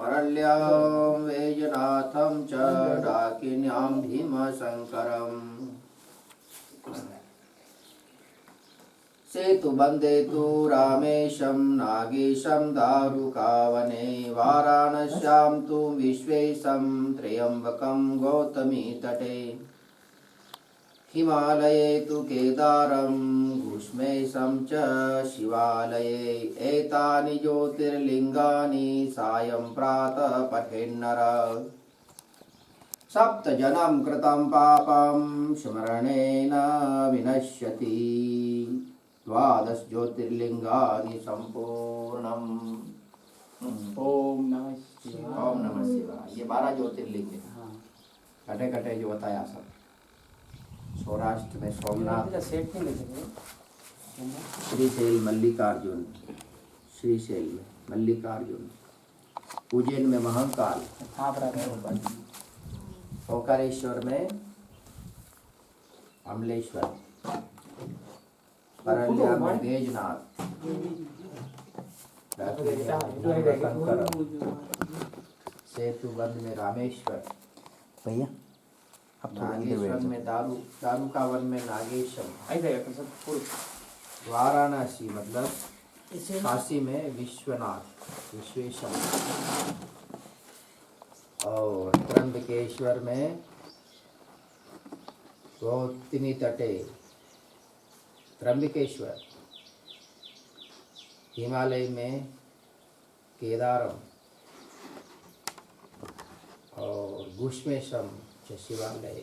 परल्यां वैजनाथं च डाकिन्यां भीमशङ्करम् सेतुबन्धे तु रामेशं नागेशं दारुकावने वाराणस्यां तु विश्वेशं त्र्यम्बकं गौतमी तटे हिमालये तु केदारं घुष्मेशं च शिवालये एतानि ज्योतिर्लिङ्गानि सायं प्रातः पठेन्नर सप्तजनं कृतं पापं स्मरणेन विनश्यति 12 ज्योतिर्लिंगानि संपूर्णम्। ओम नमः शिवाय। ओम नमः शिवाय। ये 12 ज्योतिर्लिंग है। कटे कटे जो बताया सब। सौराष्ट्र में सोमनाथ, श्रीशैल मल्लिकार्जुन, श्रीशैल में मल्लिकार्जुन, उज्जैन में महाकाल, ओंकारेश्वर में अमलेश्वर, परल्या में बैजनाथ, सेतुबंध में रामेश्वर, भैया नागेश्वर में दारुकावन में नागेश्वर, वाराणसी मतलब काशी में विश्वनाथ विश्वेश्वर, और त्र्यंबकेश्वर में गौतमी तटे त्र्यंबकेश्वर, हिमालय में केदारम और घुष्मेशम शिवालय।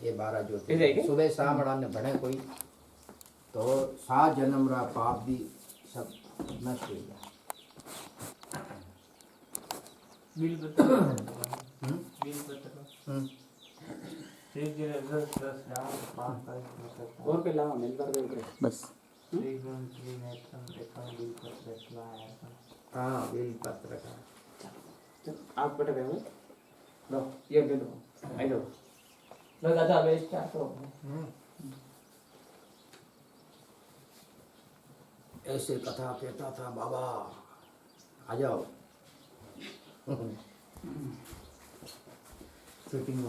ये 12 ज्योतिर्लिंग सुबह शाम अड़ाने बढ़े कोई तो 7 जन्म रहा पाप भी सब नष्ट हो गया। और पे लाओ मिल कर दे बस हाँ बिल पत्र का आप बैठे रहो लो ये ले लो आई लो लो दादा बेच क्या तो ऐसे कथा कहता था बाबा आ जाओ।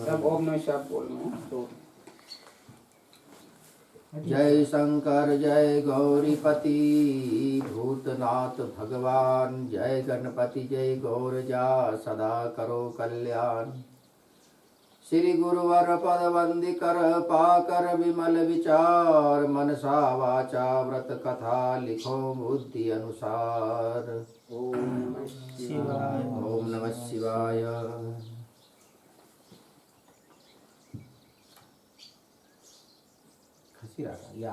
सब ओम नमः शिवाय बोलना तो जय शंकर जय गौरीपति भूतनाथ भगवान, जय गणपति जय गौरजा सदा करो कल्याण। श्री गुरुवर पद वंदी कर पाकर विमल विचार, मनसा वाचा व्रत कथा लिखो बुद्धि अनुसार। ओम नमः शिवाय। ओम नमः शिवाय। खसी रहा या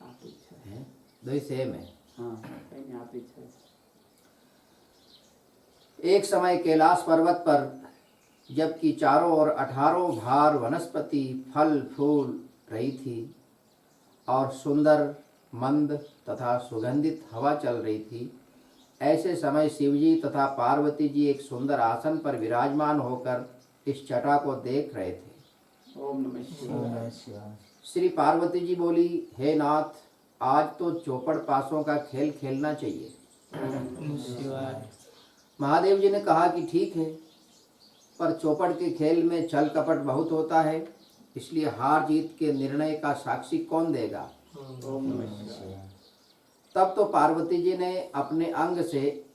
आप इच्छा है दो सेम है। हां कहीं आप इच्छा एक समय कैलाश पर्वत पर जबकि चारों ओर 18 भार वनस्पति फल फूल रही थी और सुंदर मंद तथा सुगंधित हवा चल रही थी, ऐसे समय शिवजी तथा पार्वती जी एक सुंदर आसन पर विराजमान होकर इस छटा को देख रहे थे। ओम नमः शिवाय। श्री पार्वती जी बोली, हे नाथ, आज तो चौपड़ पासों का खेल खेलना चाहिए। महादेव जी ने कहा कि ठीक है, पर चौपड़ के खेल में छल कपट बहुत होता है, इसलिए हार जीत के निर्णय का साक्षी कौन देगा। ओम नमः शिवाय। तब तो पार्वती जी ने अपने अंग से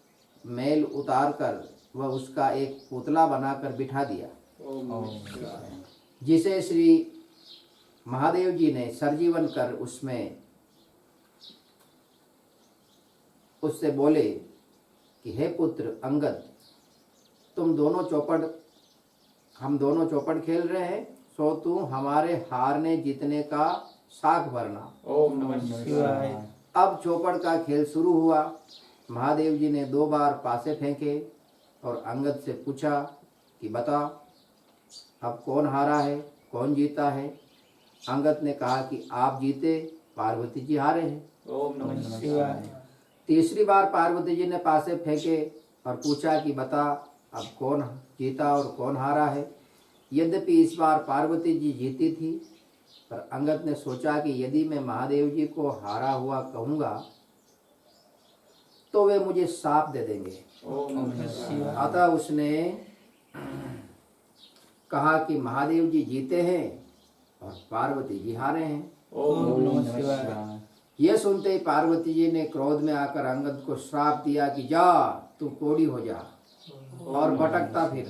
मैल उतारकर वह उसका एक पुतला बनाकर बिठा दिया, ओम नमः शिवाय। जिसे श्री महादेव जी ने सरजीवन कर उससे बोले कि हे पुत्र अंगद, हम दोनों चौपड़ खेल रहे हैं, सो तू हमारे हारने जीतने का साख भरना। ओम नमः शिवाय। अब चौपड़ का खेल शुरू हुआ। महादेव जी ने 2 बार पासे फेंके और अंगद से पूछा कि बता, अब कौन हारा है कौन जीता है। अंगद ने कहा कि आप जीते, पार्वती जी हारे हैं। ओम नमः शिवाय। तीसरी बार पार्वती जी ने पासे फेंके और पूछा कि बता, अब कौन जीता और कौन हारा है। यद्यपि इस बार पार्वती जी जीती थी, पर अंगद ने सोचा कि यदि मैं महादेव जी को हारा हुआ कहूँगा तो वे मुझे श्राप दे देंगे। ओम नमः शिवाय। अतः उसने कहा कि महादेव जी जीते हैं और पार्वती जी हारे हैं। ओम नमः शिवाय। यह सुनते ही पार्वती जी ने क्रोध में आकर अंगद को श्राप दिया कि जा तू कोढ़ी हो जा और भटकता फिर।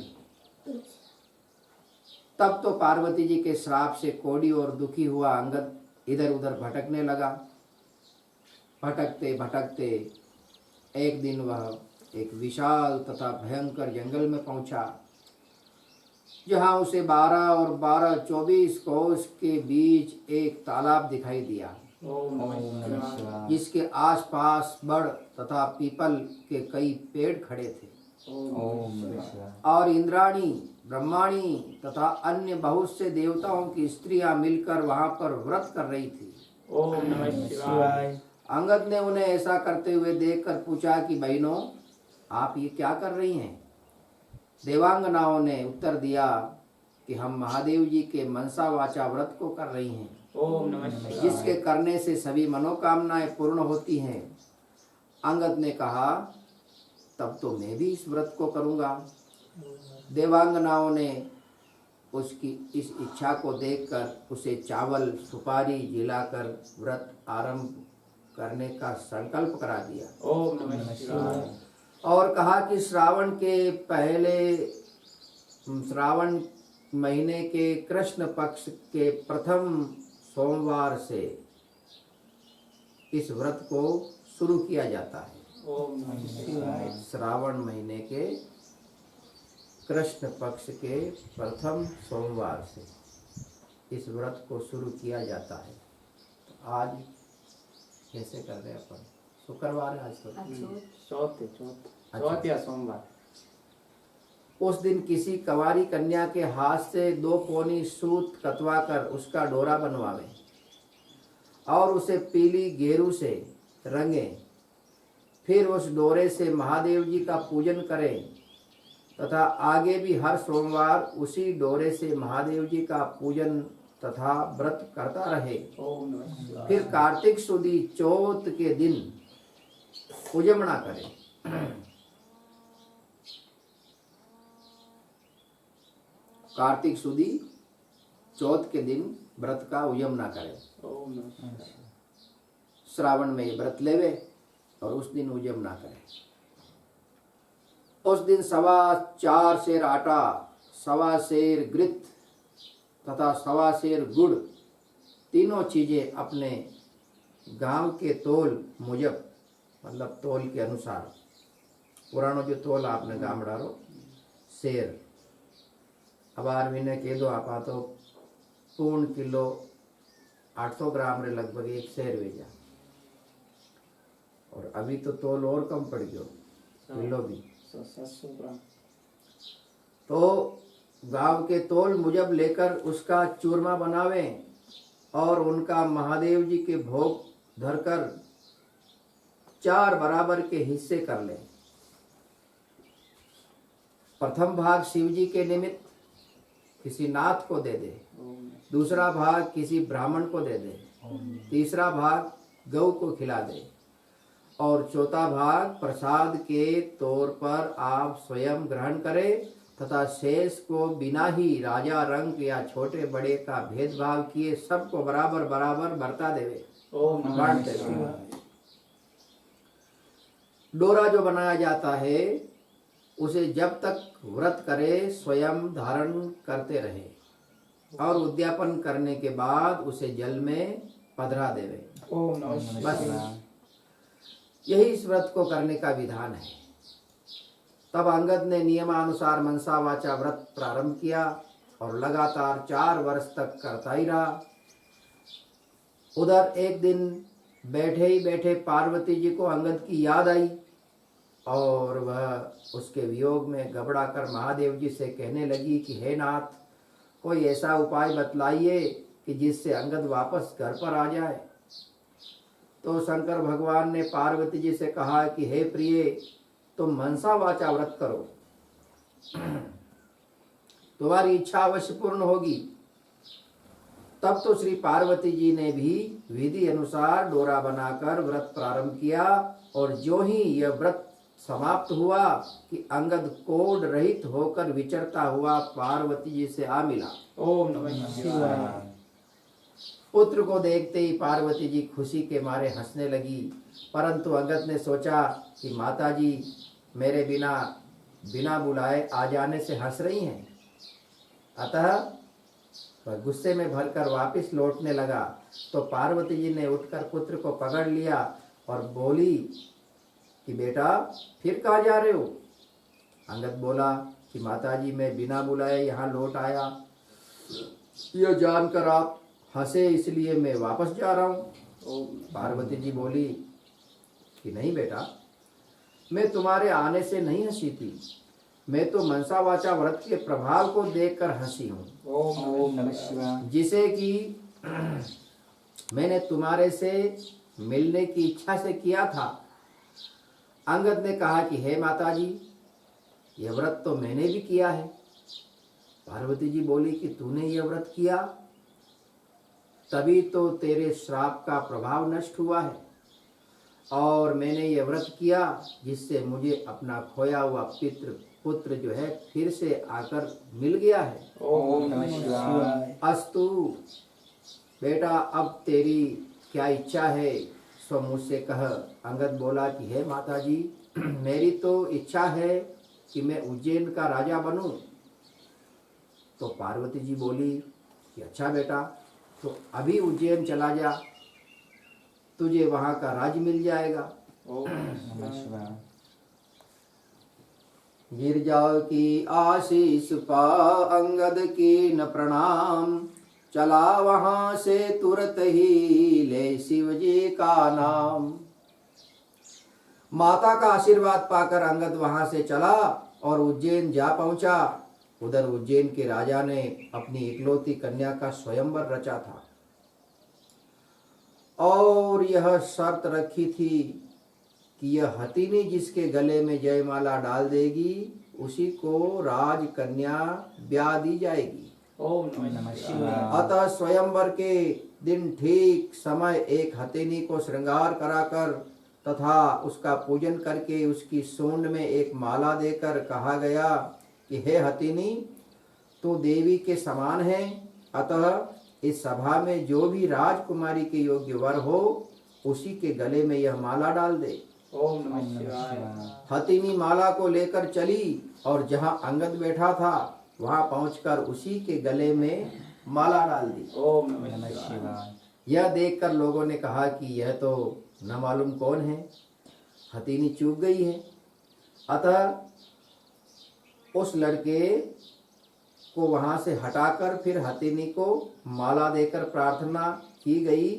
तब तो पार्वती जी के श्राप से कोढ़ी और दुखी हुआ अंगद इधर उधर भटकने लगा। भटकते भटकते एक दिन वह एक विशाल तथा भयंकर जंगल में पहुंचा, जहां उसे 12 और 12 24 कोस के बीच एक तालाब दिखाई दिया, ओम नमः शिवाय। जिसके आसपास बड़ तथा पीपल के कई पेड़ खड़े थे। ओम नमः शिवाय। और इंद्राणी, ब्रह्माणी तथा अन्य बहुत से देवताओं की स्त्रियां मिलकर वहां पर व्रत कर रही थी। ओम नमः शिवाय। अंगद ने उन्हें ऐसा करते हुए देखकर पूछा कि बहनों, आप ये क्या कर रही हैं? देवांगनाओं ने उत्तर दिया कि हम महादेव जी के मनसा वाचा व्रत को कर रही हैं, ओम नमः शिवाय। जिसके करने से सभी मनोकामनाएं पूर्ण होती हैं। अंगद ने कहा, तब तो मैं भी इस व्रत को करूंगा। देवांगनाओं ने उसकी इस इच्छा को देखकर उसे चावल सुपारी जिलाकर व्रत आरंभ करने का संकल्प करा दिया ओम नमः शिवाय। और कहा कि श्रावण महीने के कृष्ण पक्ष के प्रथम सोमवार से इस व्रत को शुरू किया जाता है। ओम नमः शिवाय। श्रावण महीने के कृष्ण पक्ष के प्रथम सोमवार से इस व्रत को शुरू किया जाता है। तो आज कैसे कर रहे हैं अपन? शुक्रवार है आज तो। चौथ या सोमवार। उस दिन किसी कंवारी कन्या के हाथ से 2 कोनी सूत कतवा कर उसका डोरा बनवावे और उसे पीली गेरू से रंगे। फिर उस डोरे से महादेव जी का पूजन करें तथा आगे भी हर सोमवार उसी डोरे से महादेव जी का पूजन तथा व्रत करता रहे। ओम नमः शिवाय। फिर कार्तिक सुदी चौथ के दिन पूजमना करे। कार्तिक सुदी चौथ के दिन व्रत का उयमना करे। ओम नमः शिवाय। श्रावण में ये व्रत लेवे और उस दिन उयमना करे। उस दिन 4.25 सेर आटा, 1.25 सेर घृत तथा 1.25 सेर गुड़, तीनों चीजें अपने गांव के तोल मुजब, मतलब तोल के अनुसार, पुरानो जो तोल आपने गाम डालो शेर, अब महीने कह दो आप तो पूर्ण किलो 800 ग्राम रे लगभग एक शेर वेजा। और अभी तो तोल और कम पड़ गयो, किलो भी 700 ग्राम। तो गांव के तोल मुजब लेकर उसका चूरमा बनावे और उनका महादेव जी के भोग धरकर 4 बराबर के हिस्से कर ले। प्रथम भाग शिव जी के निमित्त किसी नाथ को दे दे, दूसरा भाग किसी ब्राह्मण को दे दे, तीसरा भाग गौ को खिला दे और चौथा भाग प्रसाद के तौर पर आप स्वयं ग्रहण करें तथा शेष को बिना ही राजा रंग या छोटे बड़े का भेदभाव किए सबको बराबर बराबर बरता देवे। ओम बांट देवे। डोरा जो बनाया जाता है उसे जब तक व्रत करे स्वयं धारण करते रहे और उद्यापन करने के बाद उसे जल में पधरा देवे। ओम नमः बस शिवाय। यही इस व्रत को करने का विधान है। तब अंगद ने नियमानुसार मनसा वाचा व्रत प्रारंभ किया और लगातार 4 वर्ष तक करता ही रहा। उधर एक दिन बैठे ही बैठे पार्वती जी को अंगद की याद आई और वह उसके वियोग में घबरा कर महादेव जी से कहने लगी कि हे नाथ, कोई ऐसा उपाय बतलाइए कि जिससे अंगद वापस घर पर आ जाए। तो शंकर भगवान ने पार्वती जी से कहा कि हे प्रिय, तुम मनसा वाचा व्रत करो, तुम्हारी इच्छा अवश्य पूर्ण होगी। तब तो श्री पार्वती जी ने भी विधि अनुसार डोरा बनाकर व्रत प्रारंभ किया, और जो ही यह व्रत समाप्त हुआ कि अंगद कोड रहित होकर विचरता हुआ पार्वती जी से आ मिला। ओम नमः शिवाय। पुत्र को देखते ही पार्वती जी खुशी के मारे हंसने लगी, परंतु अंगद ने सोचा कि माता जी मेरे बिना बुलाए आ जाने से हंस रही हैं, अतः वह गुस्से में भरकर वापस लौटने लगा। तो पार्वती जी ने उठकर पुत्र को पकड़ लिया और बोली कि बेटा फिर कहाँ जा रहे हो? अंगद बोला कि माता जी मैं बिना बुलाए यहाँ लौट आया, यह जानकर आप हंसे इसलिए मैं वापस जा रहा हूँ। पार्वती जी बोली कि नहीं बेटा, मैं तुम्हारे आने से नहीं हंसी थी, मैं तो मनसा वाचा व्रत के प्रभाव को देखकर हंसी हूँ। ओम नमः शिवाय। जिसे कि मैंने तुम्हारे से मिलने की इच्छा से किया था। अंगद ने कहा कि हे माता जी, यह व्रत तो मैंने भी किया है। पार्वती जी बोली कि तूने यह व्रत किया, तभी तो तेरे श्राप का प्रभाव नष्ट हुआ है, और मैंने यह व्रत किया जिससे मुझे अपना खोया हुआ पुत्र जो है फिर से आकर मिल गया है। ओम नमः शिवाय। अस्तु बेटा, अब तेरी क्या इच्छा है सो मुझसे कह। अंगद बोला कि हे माता जी, मेरी तो इच्छा है कि मैं उज्जैन का राजा बनूं। तो पार्वती जी बोली कि अच्छा बेटा, तो अभी उज्जैन चला जा, तुझे वहां का राज्य मिल जाएगा। ओम नमः शिवाय। गिरजा की आशीष पा अंगद की न प्रणाम, चला वहां से तुरंत ही ले शिव जी का नाम। माता का आशीर्वाद पाकर अंगद वहां से चला और उज्जैन जा पहुंचा। उधर उज्जैन के राजा ने अपनी इकलौती कन्या का स्वयंवर रचा था, और यह शर्त रखी थी कि यह हथिनी जिसके गले में जयमाला डाल देगी उसी को राजकन्या ब्याह दी जाएगी। ओम नमः शिवाय। अतः स्वयंवर के दिन ठीक समय एक हथिनी को श्रृंगार कराकर तथा उसका पूजन करके उसकी सूंड में एक माला देकर कहा गया कि हे हथिनी, तू देवी के समान है, अतः इस सभा में जो भी राजकुमारी के योग्य वर हो उसी के गले में यह माला डाल दे। ओम नमः शिवाय। हथिनी माला को लेकर चली और जहाँ अंगद बैठा था वहां पहुंचकर उसी के गले में माला डाल दी। ओम नमः शिवाय। यह देखकर लोगों ने कहा कि यह तो न मालूम कौन है, हथिनी चूक गई है। अतः उस लड़के को वहां से हटाकर फिर हथिनी को माला देकर प्रार्थना की गई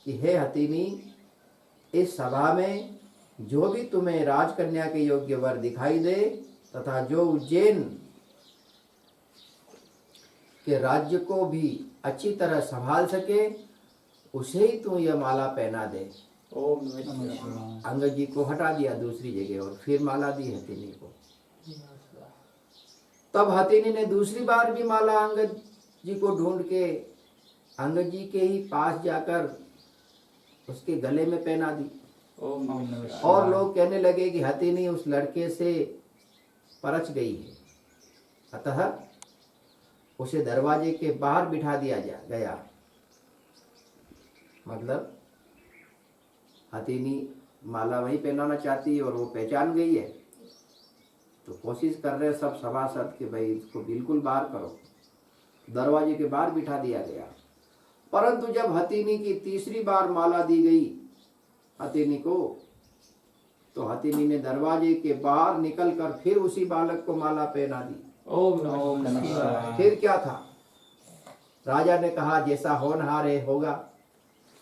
कि हे हथिनी, इस सभा में जो भी तुम्हें राजकन्या के योग्य वर दिखाई दे तथा जो उज्जैन के राज्य को भी अच्छी तरह संभाल सके उसे ही तू यह माला पहना दे। ओम नमः शिवाय। अंगद जी को हटा दिया दूसरी जगह और फिर माला दी हथिनी को। तब हथिनी ने दूसरी बार भी माला अंगद जी को ढूंढ के अंगद जी के ही पास जाकर उसके गले में पहना दी। ओम नमः शिवाय। और लोग कहने लगे कि हथिनी उस लड़के से परच गई है, अतः उसे दरवाजे के बाहर बिठा दिया गया। मतलब हथिनी माला वहीं पहनाना चाहती है और वो पहचान गई है, तो कोशिश कर रहे सब सभासद कि भाई इसको बिल्कुल बाहर करो। दरवाजे के बाहर बिठा दिया गया, परंतु जब हथिनी की तीसरी बार माला दी गई हथिनी को, तो हथिनी ने दरवाजे के बाहर निकलकर फिर उसी बालक को माला पहना दी। ओम नमः शिवाय। फिर क्या था, राजा ने कहा जैसा होनहार है होगा।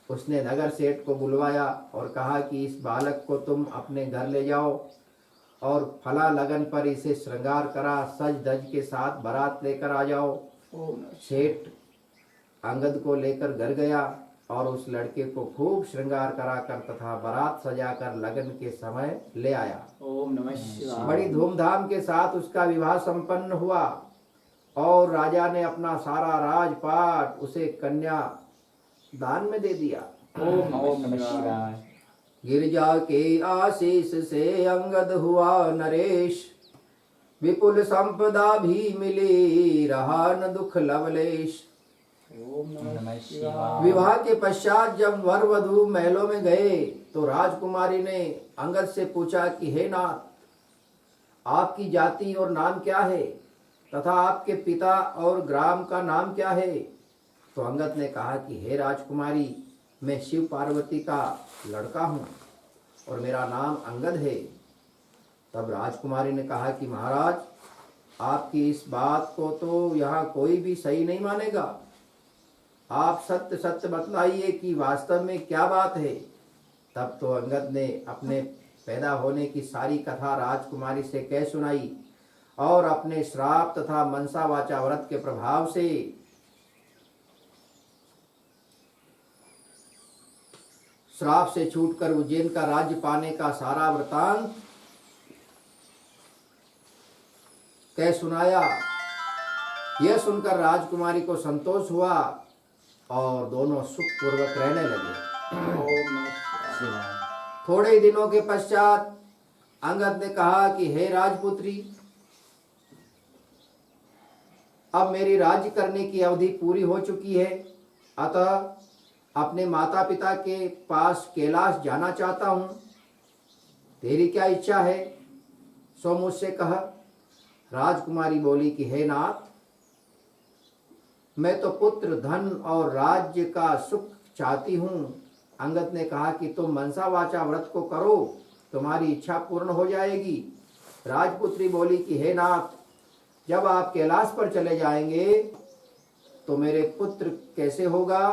उसने नगर सेठ को बुलवाया और कहा कि इस बालक को तुम अपने घर ले जाओ और फला लगन पर इसे श्रृंगार करा सज धज के साथ बारात लेकर आ जाओ। सेठ अंगद को लेकर घर गया और उस लड़के को खूब श्रृंगार कराकर तथा बारात सजाकर लगन के समय ले आया। ओम नमः शिवाय। बड़ी धूमधाम के साथ उसका विवाह संपन्न हुआ। और राजा ने अपना सारा राजपाट उसे कन्या दान में दे दिया। ओम नमः शिवाय। गिरजा के आशीष से अंगद हुआ नरेश, विपुल संपदा भी मिली रहा न दुख लवलेश। ओम नमः शिवाय। विवाह के पश्चात जब वर वधू महलों में गए तो राजकुमारी ने अंगद से पूछा कि हे नाथ, आपकी जाति और नाम क्या है तथा आपके पिता और ग्राम का नाम क्या है? तो अंगद ने कहा कि हे राजकुमारी, मैं शिव पार्वती का लड़का हूँ और मेरा नाम अंगद है। तब राजकुमारी ने कहा कि महाराज, आपकी इस बात को तो यहाँ कोई भी सही नहीं मानेगा। आप सत्य सत्य बतलाइए कि वास्तव में क्या बात है। तब तो अंगद ने अपने पैदा होने की सारी कथा राजकुमारी से कह सुनाई और अपने श्राप तथा मनसा वाचा व्रत के प्रभाव से श्राप से छूटकर उज्जैन का राज्य पाने का सारा वृतांत कह सुनाया। यह सुनकर राजकुमारी को संतोष हुआ और दोनों सुखपूर्वक रहने लगे। ओम नमः शिवाय। थोड़े ही दिनों के पश्चात अंगद ने कहा कि हे राजपुत्री, अब मेरी राज्य करने की अवधि पूरी हो चुकी है, अतः अपने माता पिता के पास कैलाश जाना चाहता हूँ। तेरी क्या इच्छा है, सो मुझसे कह। राजकुमारी बोली कि हे नाथ, मैं तो पुत्र, धन और राज्य का सुख चाहती हूँ। अंगद ने कहा कि तुम मनसा वाचा व्रत को करो, तुम्हारी इच्छा पूर्ण हो जाएगी। राजपुत्री बोली कि हे नाथ, जब आप कैलाश पर चले जाएंगे तो मेरे पुत्र कैसे होगा?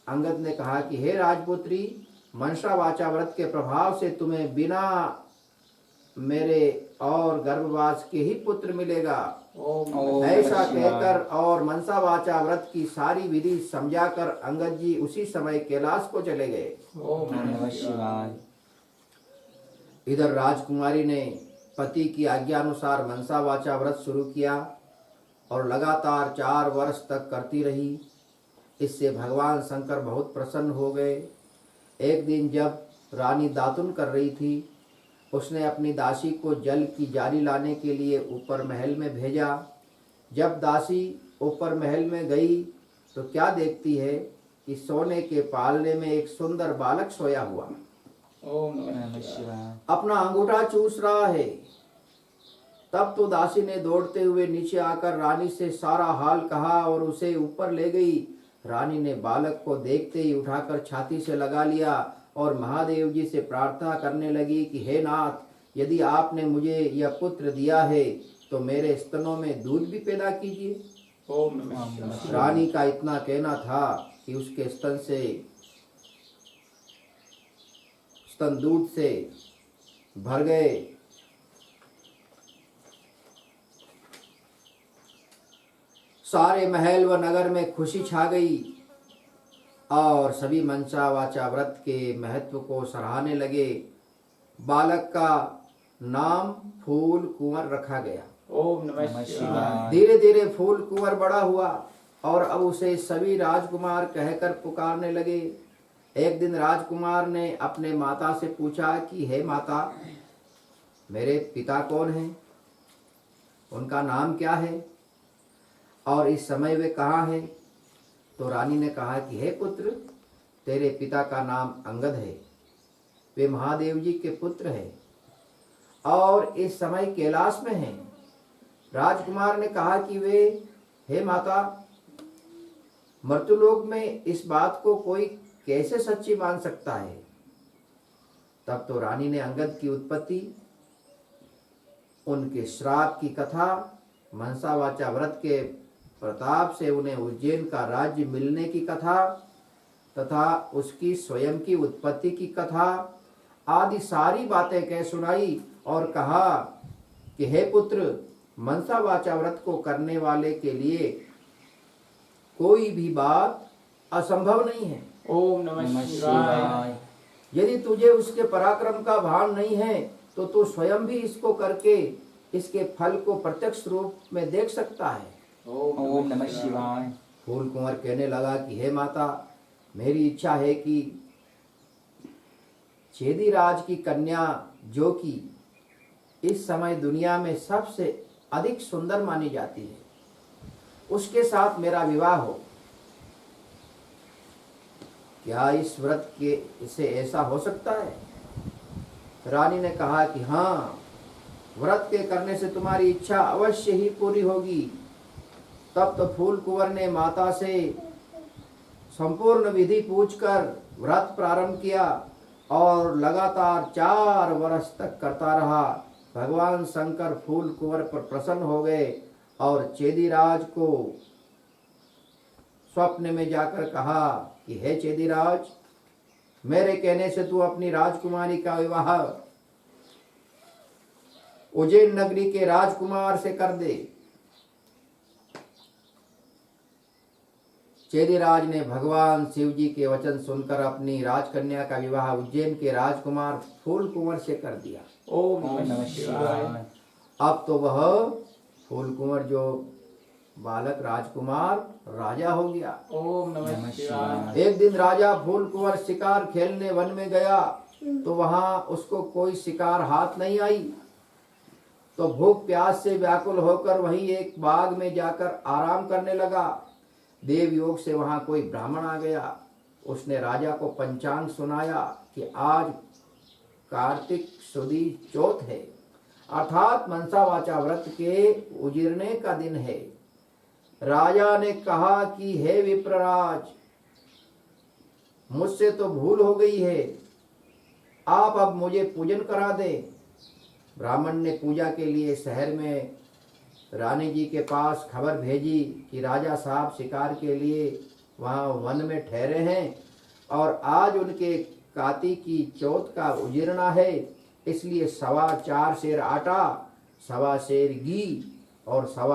अंगद ने कहा कि हे राजपुत्री, मनसा वाचा व्रत के प्रभाव से तुम्हें बिना मेरे और गर्भवास के ही पुत्र मिलेगा। ऐसा कहकर और मनसा वाचा व्रत की सारी विधि समझाकर अंगद जी उसी समय कैलाश को चले गए। ओम नमः शिवाय। इधर राजकुमारी ने पति की आज्ञा अनुसार मनसा वाचा व्रत शुरू किया और लगातार 4 वर्ष तक करती रही। इससे भगवान शंकर बहुत प्रसन्न हो गए। एक दिन जब रानी दातुन कर रही थी, उसने अपनी दासी को जल की जारी लाने के लिए ऊपर महल में भेजा। जब दासी ऊपर महल में गई तो क्या देखती है कि सोने के पालने में एक सुंदर बालक सोया हुआ ओम नमः शिवाय। अपना अंगूठा चूस रहा है। तब तो दासी ने दौड़ते हुए नीचे आकर रानी से सारा हाल कहा और उसे ऊपर ले गई। रानी ने बालक को देखते ही उठाकर छाती से लगा लिया और महादेव जी से प्रार्थना करने लगी कि हे नाथ, यदि आपने मुझे यह पुत्र दिया है तो मेरे स्तनों में दूध भी पैदा कीजिए। ओम नमः शिवाय। रानी का इतना कहना था कि उसके स्तन दूध से भर गए। सारे महल व नगर में खुशी छा गई और सभी मनसा वाचा व्रत के महत्व को सराहने लगे। बालक का नाम फूल कुंवर रखा गया। ओम नमः शिवाय। धीरे धीरे फूल कुंवर बड़ा हुआ और अब उसे सभी राजकुमार कहकर पुकारने लगे। एक दिन राजकुमार ने अपने माता से पूछा कि हे माता, मेरे पिता कौन हैं, उनका नाम क्या है और इस समय वे कहाँ हैं? तो रानी ने कहा कि हे पुत्र, तेरे पिता का नाम अंगद है, वे महादेव जी के पुत्र हैं और इस समय कैलाश में हैं। राजकुमार ने कहा कि वे, हे माता, मर्त्यलोक में इस बात को कोई कैसे सच्ची मान सकता है? तब तो रानी ने अंगद की उत्पत्ति, उनके श्राप की कथा, मनसा वाचा व्रत के प्रताप से उन्हें उज्जैन का राज्य मिलने की कथा तथा उसकी स्वयं की उत्पत्ति की कथा आदि सारी बातें कह सुनाई और कहा कि हे पुत्र, मनसा वाचा व्रत को करने वाले के लिए कोई भी बात असंभव नहीं है। ओम नमः शिवाय। यदि तुझे उसके पराक्रम का भान नहीं है तो तू स्वयं भी इसको करके इसके फल को प्रत्यक्ष रूप में देख सकता है। ओम नमः शिवाय। फूल कुंवर कहने लगा कि हे माता, मेरी इच्छा है कि चेदीराज की कन्या, जो कि इस समय दुनिया में सबसे अधिक सुंदर मानी जाती है, उसके साथ मेरा विवाह हो। क्या इस व्रत के इससे ऐसा हो सकता है? रानी ने कहा कि हाँ, व्रत के करने से तुम्हारी इच्छा अवश्य ही पूरी होगी। तब तो फूल कुंवर ने माता से संपूर्ण विधि पूछकर व्रत प्रारंभ किया और लगातार 4 वर्ष तक करता रहा। भगवान शंकर फूल कुंवर पर प्रसन्न हो गए और चेदीराज को स्वप्न में जाकर कहा कि हे चेदीराज, मेरे कहने से तू अपनी राजकुमारी का विवाह उज्जैन नगरी के राजकुमार से कर दे। चेदीराज ने भगवान शिव जी के वचन सुनकर अपनी राजकन्या का विवाह उज्जैन के राजकुमार फूल कुंवर से कर दिया। ओम नमः शिवाय। अब तो वह फूल कुंवर जो बालक राजकुमार राजा हो गया। ओम नमः शिवाय। एक दिन राजा फूल कुंवर शिकार खेलने वन में गया तो वहां उसको कोई शिकार हाथ नहीं आई। तो भूख प्यास से व्याकुल होकर वहीं एक बाग में जाकर आराम करने लगा। देव योग से वहां कोई ब्राह्मण आ गया। उसने राजा को पंचांग सुनाया कि आज कार्तिक सुदी चौथ है, अर्थात मनसा वाचा व्रत के उजिरने का दिन है। राजा ने कहा कि हे विप्रराज, मुझसे तो भूल हो गई है, आप अब मुझे पूजन करा दें। ब्राह्मण ने पूजा के लिए शहर में रानी जी के पास खबर भेजी कि राजा साहब शिकार के लिए वहाँ वन में ठहरे हैं और आज उनके कार्तिकी चौथ का उजिरना है, इसलिए 4.25 सेर आटा, 1.25 सेर घी और 1.25